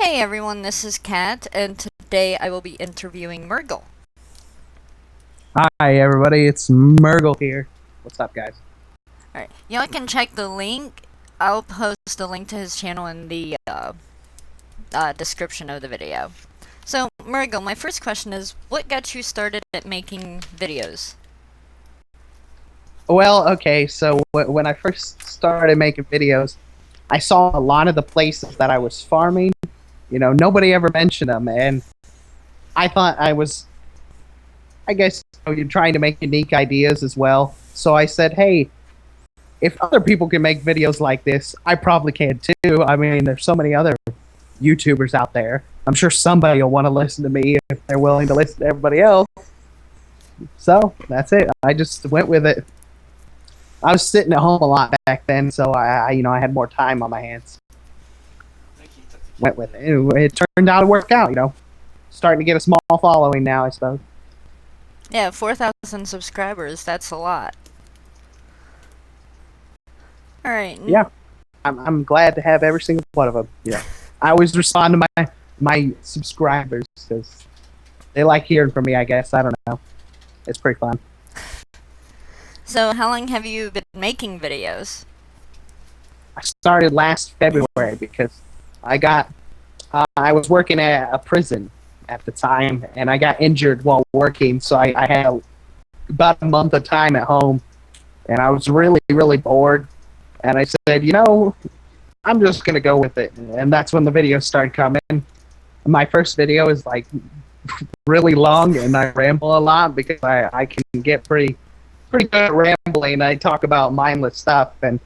Hey everyone, this is Kat, and today I will be interviewing Mmrrggll. Hi everybody, it's Mmrrggll here. What's up, guys? Alright, y'all can check the link. I'll post the link to his channel in the description of the video. So, Mmrrggll, my first question is, what got you started at making videos? Well, okay, so when I first started making videos, I saw a lot of the places that I was farming. Nobody ever mentioned them, and I thought I guess, you're trying to make unique ideas as well. So I said, hey, if other people can make videos like this, I probably can too. I mean, there's so many other YouTubers out there. I'm sure somebody will want to listen to me if they're willing to listen to everybody else. So that's it. I just went with it. I was sitting at home a lot back then, so I had more time on my hands. Went with it. It turned out to work out. Starting to get a small following now, I suppose. Yeah, 4,000 subscribers, that's a lot. Alright. Yeah, I'm glad to have every single one of them. Yeah, I always respond to my subscribers because they like hearing from me. I guess I don't know. It's pretty fun. So, how long have you been making videos? I started last February because I was working at a prison at the time, and I got injured while working, so I had about a month of time at home, and I was really, really bored, and I said, I'm just going to go with it, and that's when the videos started coming. My first video is, like, really long, and I ramble a lot because I can get pretty good at rambling. I talk about mindless stuff, and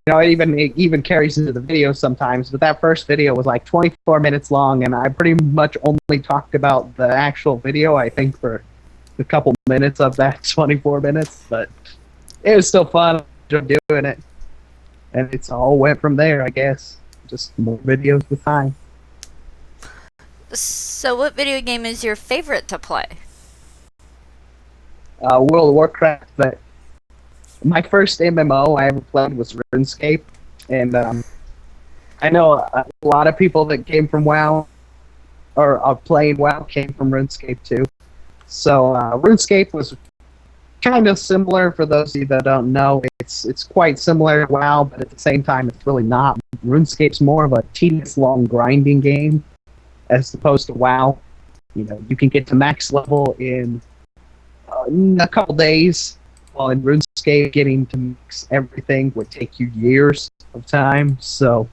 it even carries into the video sometimes. But that first video was like 24 minutes long, and I pretty much only talked about the actual video, I think, for a couple minutes of that 24 minutes. But it was still fun. I enjoyed doing it, and it's all went from there, I guess. Just more videos with time. So, what video game is your favorite to play? World of Warcraft, but my first MMO I ever played was RuneScape, and I know a lot of people that came from WoW or are playing WoW came from RuneScape too. So RuneScape was kind of similar. For those of you that don't know, it's quite similar to WoW, but at the same time, it's really not. RuneScape's more of a tedious, long grinding game as opposed to WoW. You can get to max level in a couple days, while in RuneScape, getting to mix everything would take you years of time. So,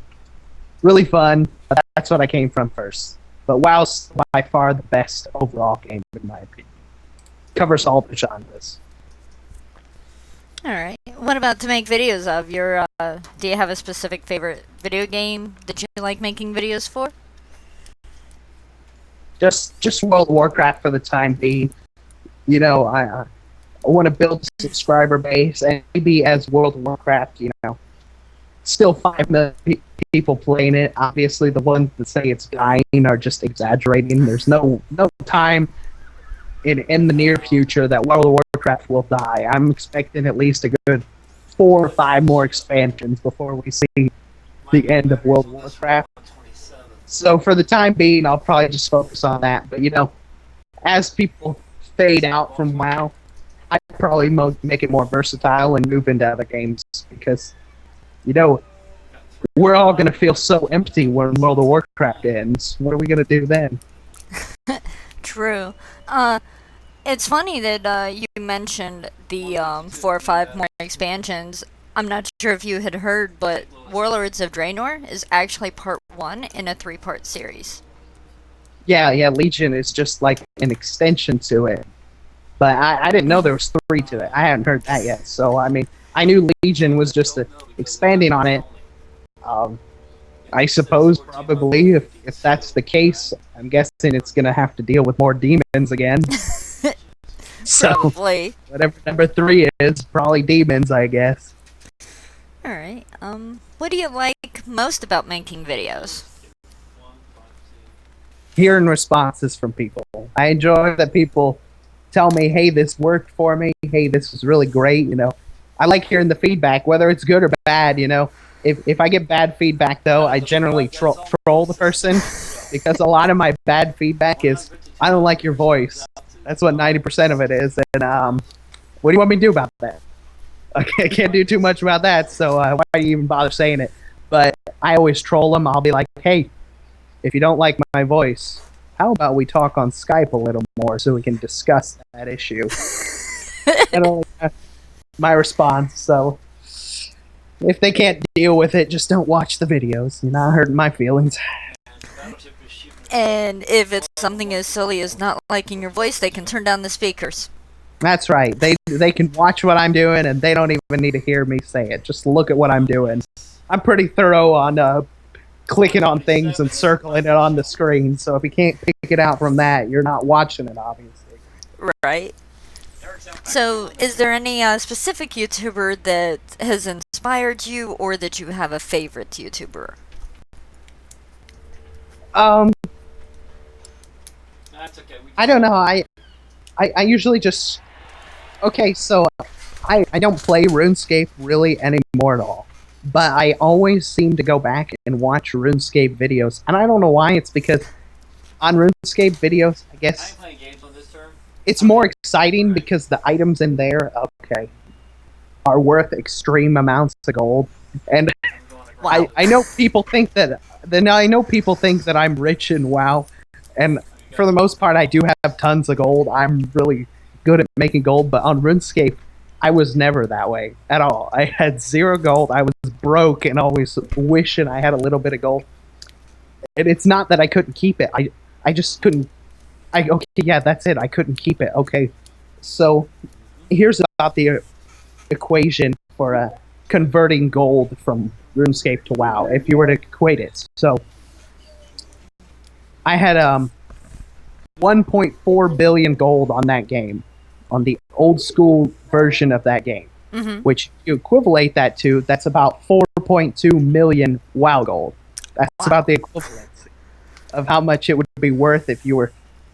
really fun. But that's what I came from first. But WoW's by far the best overall game, in my opinion. Covers all the genres. Alright. What about to make videos of? Do you have a specific favorite video game that you like making videos for? Just World of Warcraft for the time being. I want to build a subscriber base, and maybe as World of Warcraft, still 5 million people playing it. Obviously, the ones that say it's dying are just exaggerating. There's no time in the near future that World of Warcraft will die. I'm expecting at least a good 4 or 5 more expansions before we see the end of World of Warcraft. So for the time being, I'll probably just focus on that. But as people fade out from WoW, I'd probably make it more versatile and move into other games because, we're all going to feel so empty when World of Warcraft ends. What are we going to do then? True. It's funny that you mentioned the 4 or 5 more expansions. I'm not sure if you had heard, but Warlords of Draenor is actually part 1 in a 3-part series. Yeah, Legion is just like an extension to it. But I didn't know there was 3 to it. I hadn't heard that yet. So, I mean, I knew Legion was just expanding on it. I suppose probably if that's the case, I'm guessing it's going to have to deal with more demons again. So, Probably. whatever number 3 is, probably demons, I guess. Alright, what do you like most about making videos? Hearing responses from people. I enjoy that people tell me, hey, this worked for me. Hey, this was really great. I like hearing the feedback, whether it's good or bad. If I get bad feedback, though, I generally troll the person because a lot of my bad feedback is I don't like your voice. That's what 90% of it is. And what do you want me to do about that? I can't do too much about that, so why do you even bother saying it? But I always troll them. I'll be like, hey, if you don't like my voice, how about we talk on Skype a little more so we can discuss that issue? And that's my response. So if they can't deal with it, just don't watch the videos. You're not hurting my feelings. And if it's something as silly as not liking your voice, they can turn down the speakers. That's right. They can watch what I'm doing, and they don't even need to hear me say it. Just look at what I'm doing. I'm pretty thorough on clicking on things and circling it on the screen. So if you can't pick it out from that, you're not watching it, obviously. Right. So, is there any specific YouTuber that has inspired you, or that you have a favorite YouTuber? I don't know. I usually just okay. So I don't play RuneScape really anymore at all. But I always seem to go back and watch RuneScape videos, and I don't know why. It's because on RuneScape videos, I guess it's more exciting because the items in there, are worth extreme amounts of gold. And Wow. I know people think that I'm rich in WoW, and for the most part, I do have tons of gold. I'm really good at making gold, but on RuneScape, I was never that way at all. I had 0 gold. I was broke and always wishing I had a little bit of gold. And it's not that I couldn't keep it. I just couldn't. Okay, yeah, that's it. I couldn't keep it. Okay, so here's about the equation for converting gold from RuneScape to WoW. If you were to equate it, so I had 1.4 billion gold on that game, on the old school version of that game, which you equivalent that to, that's about 4.2 million WoW gold. That's about the equivalent of how much it would be worth if you were,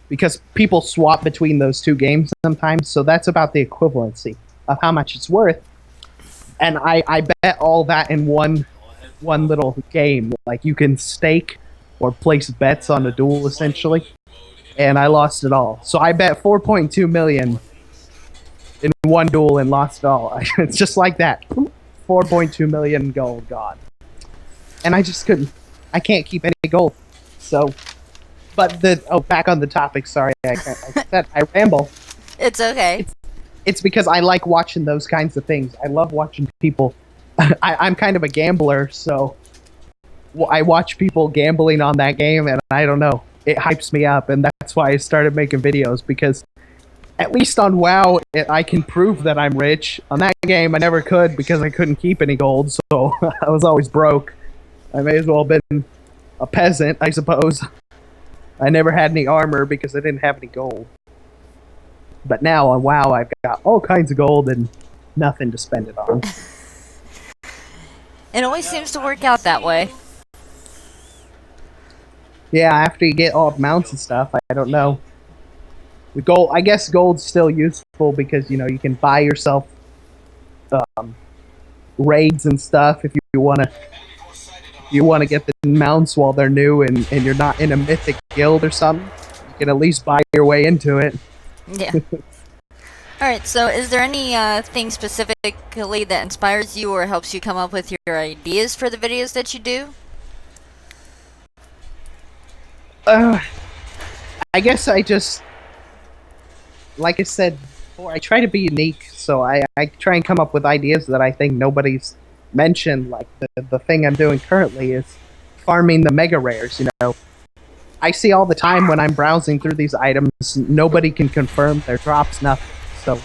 because people swap between those two games sometimes, so that's about the equivalency of how much it's worth. And I bet all that in one little game. Like, you can stake or place bets on a duel, essentially. And I lost it all. So I bet 4.2 million in one duel and lost it all. It's just like that. 4.2 million gold gone. And I just couldn't. I can't keep any gold. So, but back on the topic. Sorry, I ramble. It's okay. It's because I like watching those kinds of things. I love watching people. I'm kind of a gambler, so I watch people gambling on that game, and I don't know. It hypes me up, and that's why I started making videos, because at least on WoW, I can prove that I'm rich. On that game, I never could because I couldn't keep any gold, so I was always broke. I may as well have been a peasant, I suppose. I never had any armor because I didn't have any gold. But now on WoW, I've got all kinds of gold and nothing to spend it on. It always seems to work out that way. Yeah, after you get all the mounts and stuff, I don't know. The gold, I guess gold's still useful because, you know, you can buy yourself raids and stuff if you want to get the mounts while they're new and you're not in a mythic guild or something. You can at least buy your way into it. Yeah. Alright, so is there any thing specifically that inspires you or helps you come up with your ideas for the videos that you do? I guess I just, like I said before, I try to be unique, so I try and come up with ideas that I think nobody's mentioned. Like the thing I'm doing currently is farming the mega rares, you know. I see all the time when I'm browsing through these items, nobody can confirm their drops, nothing. So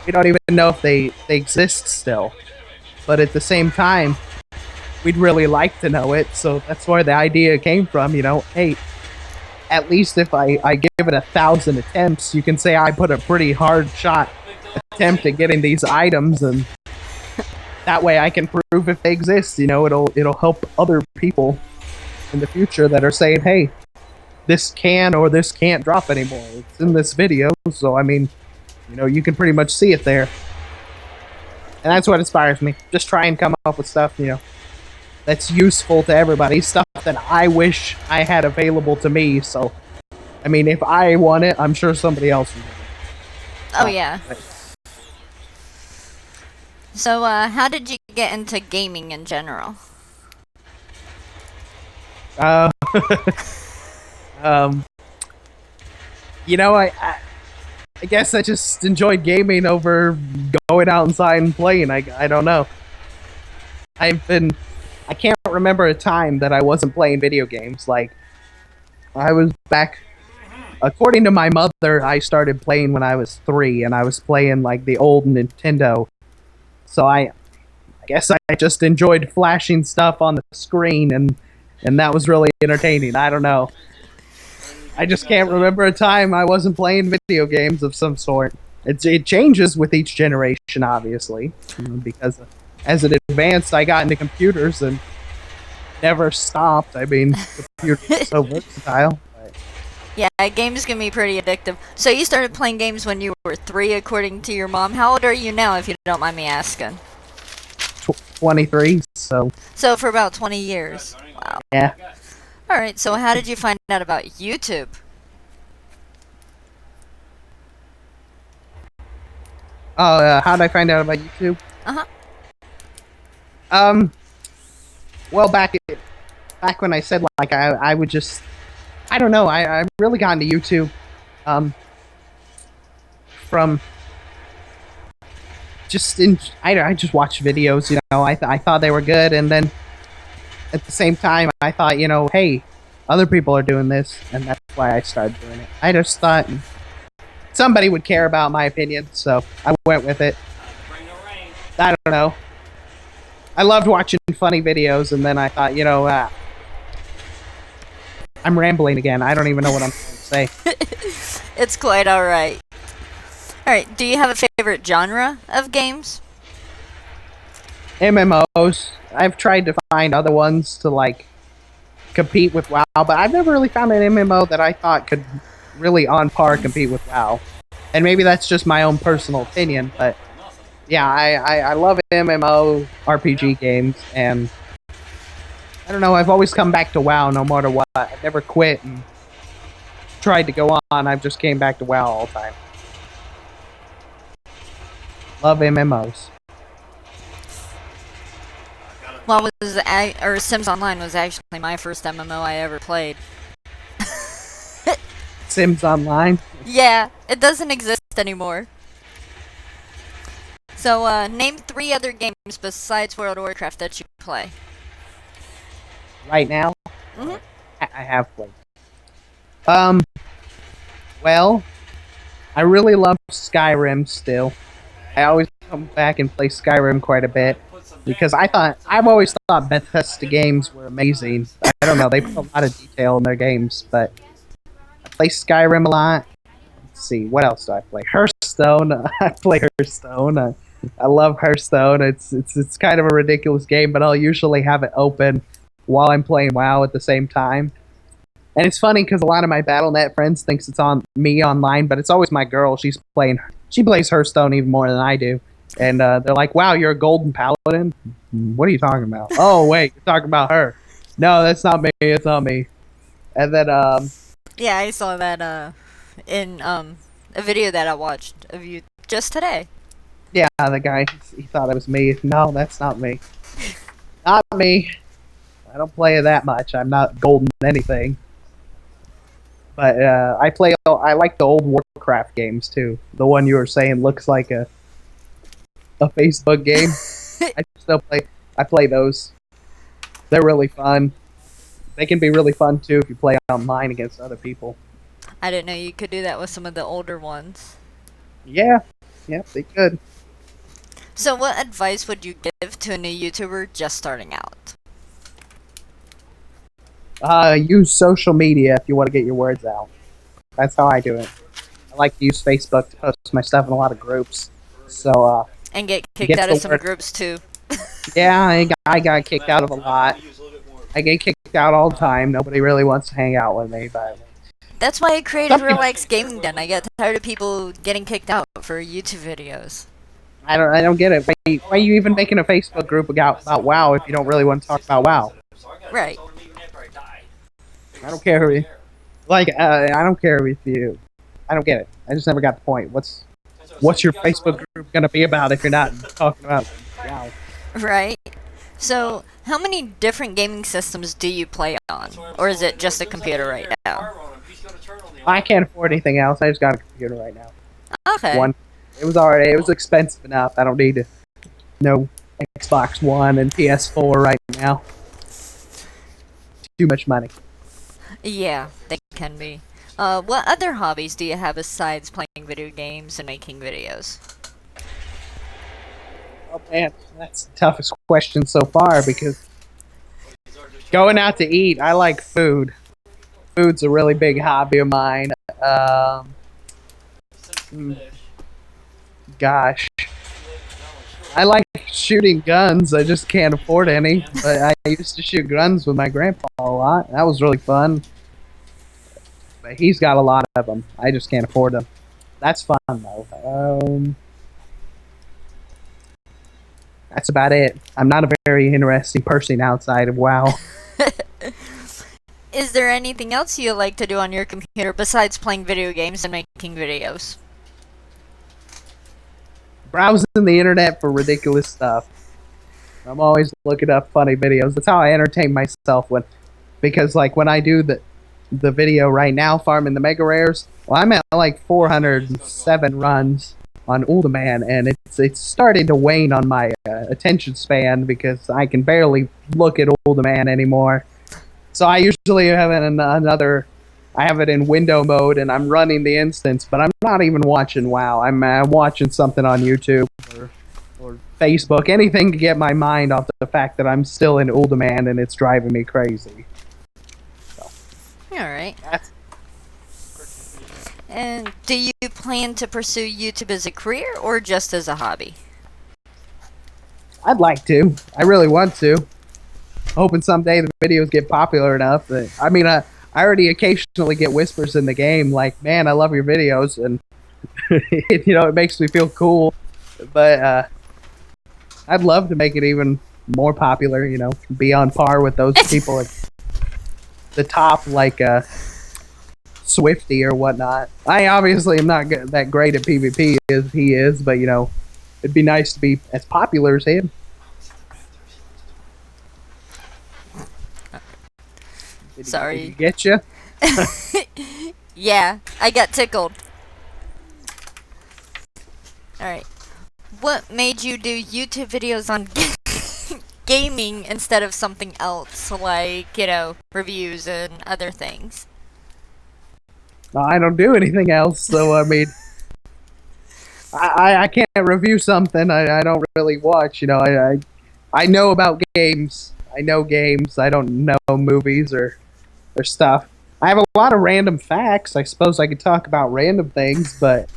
we don't even know if they exist still. But at the same time, we'd really like to know it, so that's where the idea came from, you know. Hey, at least if I give it 1,000 attempts, you can say I put a pretty hard shot attempt at getting these items, and that way I can prove if they exist. You know, it'll help other people in the future that are saying, hey, this can or this can't drop anymore. It's in this video, so I mean, you know, you can pretty much see it there. And that's what inspires me. Just try and come up with stuff, you know, that's useful to everybody. Stuff something I wish I had available to me. So, I mean, if I want it, I'm sure somebody else will. Oh yeah. So, how did you get into gaming in general? Uh, um, you know, I guess I just enjoyed gaming over going outside and playing. I don't know. I've been I can't remember a time that I wasn't playing video games. Like I was back according to my mother, I started playing when I was 3 and I was playing like the old Nintendo. So I guess I just enjoyed flashing stuff on the screen and that was really entertaining. I don't know. I just can't remember a time I wasn't playing video games of some sort. It changes with each generation, obviously, because as it advanced, I got into computers and never stopped. I mean, computers are so versatile. But Yeah, games can be pretty addictive. So you started playing games when you were 3, according to your mom. How old are you now, if you don't mind me asking? 23, so So for about 20 years. Wow. yeah. Alright, so how did you find out about YouTube? Oh, how did I find out about YouTube? Uh-huh. Um, well, back when I said like I would just I don't know I really got into YouTube from just in I just watched videos, you know. I thought they were good, and then at the same time I thought, you know, hey, other people are doing this, and that's why I started doing it. I just thought somebody would care about my opinion, so I went with it. I don't know. I loved watching funny videos, and then I thought, you know, I'm rambling again. I don't even know what I'm trying to say. It's quite alright. Alright, do you have a favorite genre of games? MMOs. I've tried to find other ones to like compete with WoW, but I've never really found an MMO that I thought could really on par compete with WoW. And maybe that's just my own personal opinion, but yeah, I love MMO RPG games, and I don't know, I've always come back to WoW no matter what. I've never quit and tried to go on. I've just came back to WoW all the time. Love MMOs. Well, Sims Online was actually my first MMO I ever played. Sims Online. Yeah, it doesn't exist anymore. So, name 3 other games besides World of Warcraft that you play. Right now, Mm-hmm. I have played. Well, I really love Skyrim still. I always come back and play Skyrim quite a bit because I've always thought Bethesda games were amazing. I don't know, they put a lot of detail in their games, but I play Skyrim a lot. Let's see, what else do I play? Hearthstone. I play Hearthstone. I love Hearthstone. It's kind of a ridiculous game, but I'll usually have it open while I'm playing WoW at the same time. And it's funny because a lot of my Battle.net friends thinks it's on me online, but it's always my girl. She plays Hearthstone even more than I do. And they're like, wow, you're a golden paladin? What are you talking about? Oh, wait, you're talking about her. No, that's not me. It's not me. And then, Yeah, I saw that in a video that I watched of you just today. yeah, the guy, he thought it was me. No, that's not me. Not me. I don't play it that much. I'm not golden anything. But I like the old Warcraft games too. The one you were saying looks like a Facebook game. I play those. They're really fun. They can be really fun too if you play online against other people. I didn't know you could do that with some of the older ones. Yeah, they could. So, what advice would you give to a new YouTuber just starting out? Use social media if you want to get your words out. That's how I do it. I like to use Facebook to post my stuff in a lot of groups. So, And get kicked out of some groups too. yeah, I got kicked out of a lot. I get kicked out all the time. Nobody really wants to hang out with me, but That's why I created Relax Gaming Den. I get tired of people getting kicked out for YouTube videos. I don't get it. Why are you even making a Facebook group about WoW if you don't really want to talk about WoW? Right. I don't care if, like, I don't care if you. I don't get it. I just never got the point. What's your Facebook group gonna be about if you're not talking about? Wow. Right. So, how many different gaming systems do you play on? Or is it just a computer right now? I can't afford anything else. I just got a computer right now. Okay. One. It was expensive enough. I don't need no Xbox One and PS4 right now. Too much money. Yeah, they can be. What other hobbies do you have besides playing video games and making videos? Oh man, that's the toughest question so far because going out to eat, I like food. Food's a really big hobby of mine. Mm, Gosh, I like shooting guns. I just can't afford any. But I used to shoot guns with my grandpa a lot. That was really fun. But he's got a lot of them. I just can't afford them. That's fun though. That's about it. I'm not a very interesting person outside of WoW. Is there anything else you like to do on your computer besides playing video games and making videos? Browsing the internet for ridiculous stuff. I'm always looking up funny videos. That's how I entertain myself because like when I do the video right now, farming the mega rares. Well, I'm at like 407 runs on Ultiman, and it's starting to wane on my attention span because I can barely look at Ultiman anymore. So I usually have it in I have it in window mode, and I'm running the instance, but I'm not even watching WoW. I'm watching something on YouTube or Facebook, anything to get my mind off the fact that I'm still in Ultiman and it's driving me crazy. Alright. And do you plan to pursue YouTube as a career or just as a hobby? I'd like to. I really want to. Hoping someday the videos get popular enough that I already occasionally get whispers in the game like, "Man, I love your videos," and it makes me feel cool. But I'd love to make it even more popular. Be on par with those people at the top, like Swifty or whatnot. I obviously am not that great at PvP as he is, but it'd be nice to be as popular as him. Sorry. Did he get you? Yeah, I got tickled. Alright. What made you do YouTube videos on gaming instead of something else, like, reviews and other things? I don't do anything else, so I can't review something I don't really watch. I know about games. I know games. I don't know movies or stuff. I have a lot of random facts. I suppose I could talk about random things, but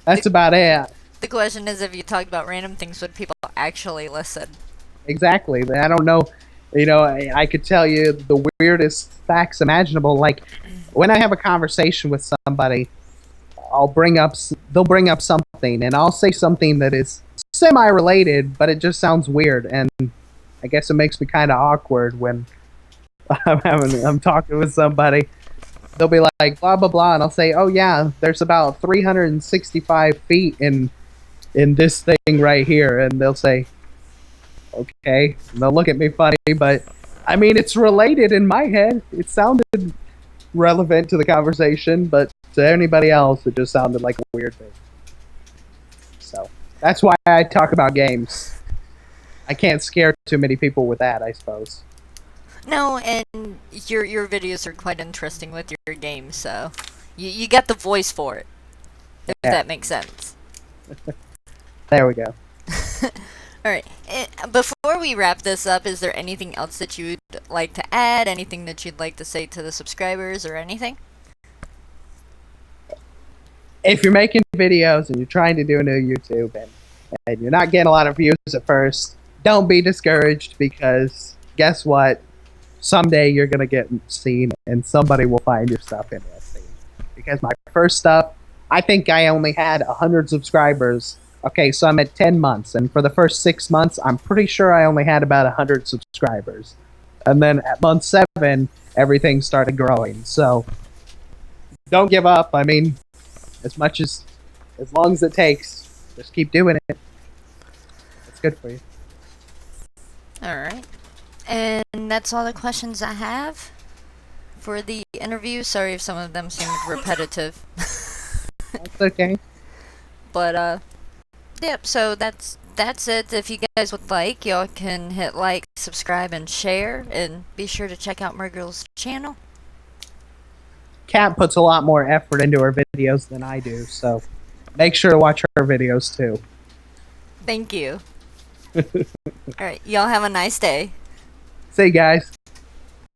that's about it. The question is, if you talk about random things, would people actually listen? Exactly. I don't know. I could tell you the weirdest facts imaginable. Like when I have a conversation with somebody, they'll bring up something, and I'll say something that is semi-related, but it just sounds weird, and I guess it makes me kind of awkward when I'm talking with somebody. They'll be like blah blah blah, and I'll say, "Oh yeah, there's about 365 feet in this thing right here," and they'll say, "Okay," and they'll look at me funny, but it's related in my head. It sounded relevant to the conversation, but to anybody else, it just sounded like a weird thing. So that's why I talk about games. I can't scare too many people with that, I suppose. No, and your videos are quite interesting with your games, so you got the voice for it. If that makes sense. There we go. Alright, before we wrap this up, is there anything else that you'd like to add? Anything that you'd like to say to the subscribers or anything? If you're making videos and you're trying to do a new YouTube and you're not getting a lot of views at first, don't be discouraged, because guess what? Someday you're going to get seen and somebody will find your stuff interesting. Because my first stuff, I think I only had 100 subscribers. Okay, so I'm at 10 months, and for the first 6 months, I'm pretty sure I only had about 100 subscribers. And then at month 7, everything started growing. So don't give up. I mean, as much as long as it takes, just keep doing it. It's good for you. Alright. And that's all the questions I have for the interview. Sorry if some of them seemed repetitive. That's okay. But yep, so that's it. If you guys would like, y'all can hit like, subscribe, and share, and be sure to check out Mmrrggll's channel. Kat puts a lot more effort into her videos than I do, so make sure to watch her videos too. Thank you. Alright, y'all have a nice day. See you guys.